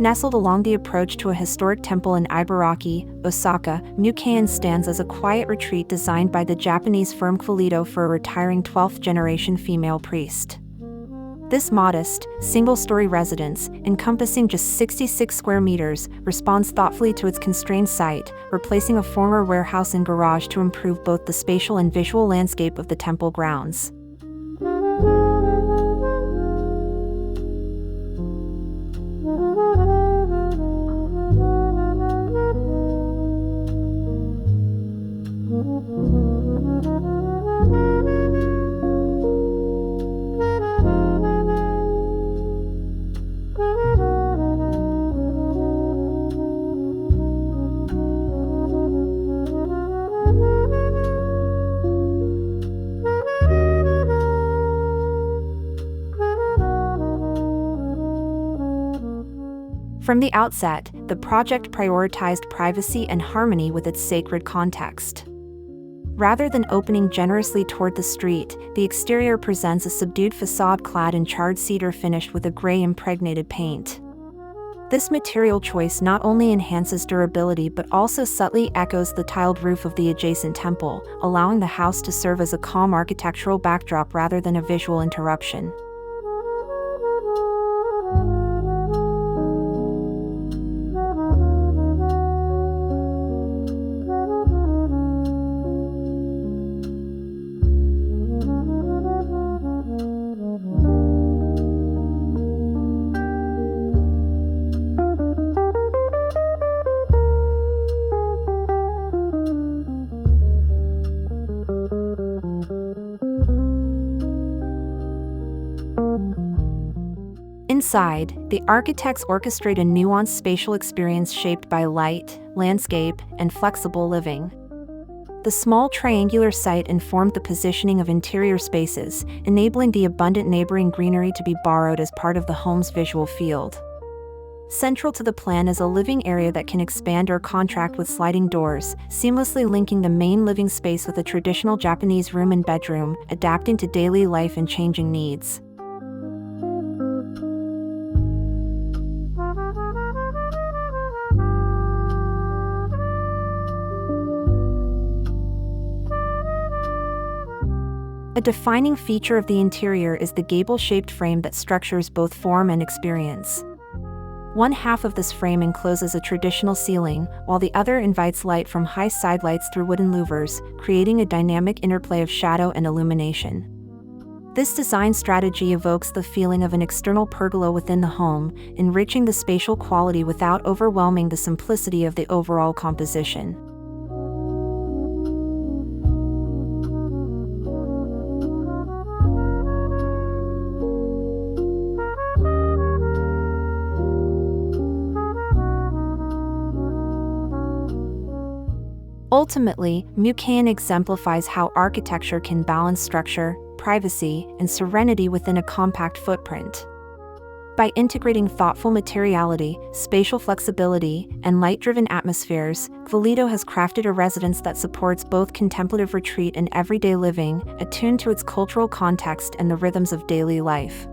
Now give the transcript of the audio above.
Nestled along the approach to a historic temple in Ibaraki, Osaka, MyouKei-An stands as a quiet retreat designed by the Japanese firm Kvalito for a retiring 12th-generation female priest. This modest, single-story residence, encompassing just 66 square meters, responds thoughtfully to its constrained site, replacing a former warehouse and garage to improve both the spatial and visual landscape of the temple grounds. From the outset, the project prioritized privacy and harmony with its sacred context. Rather than opening generously toward the street, the exterior presents a subdued facade clad in charred cedar finished with a gray impregnated paint. This material choice not only enhances durability but also subtly echoes the tiled roof of the adjacent temple, allowing the house to serve as a calm architectural backdrop rather than a visual interruption. Inside, the architects orchestrate a nuanced spatial experience shaped by light, landscape, and flexible living. The small triangular site informed the positioning of interior spaces, enabling the abundant neighboring greenery to be borrowed as part of the home's visual field. Central to the plan is a living area that can expand or contract with sliding doors, seamlessly linking the main living space with a traditional Japanese room and bedroom, adapting to daily life and changing needs. A defining feature of the interior is the gable-shaped frame that structures both form and experience. One half of this frame encloses a traditional ceiling, while the other invites light from high sidelights through wooden louvers, creating a dynamic interplay of shadow and illumination. This design strategy evokes the feeling of an external pergola within the home, enriching the spatial quality without overwhelming the simplicity of the overall composition. Ultimately, MyouKei-An exemplifies how architecture can balance structure, privacy, and serenity within a compact footprint. By integrating thoughtful materiality, spatial flexibility, and light-driven atmospheres, Kvalito has crafted a residence that supports both contemplative retreat and everyday living, attuned to its cultural context and the rhythms of daily life.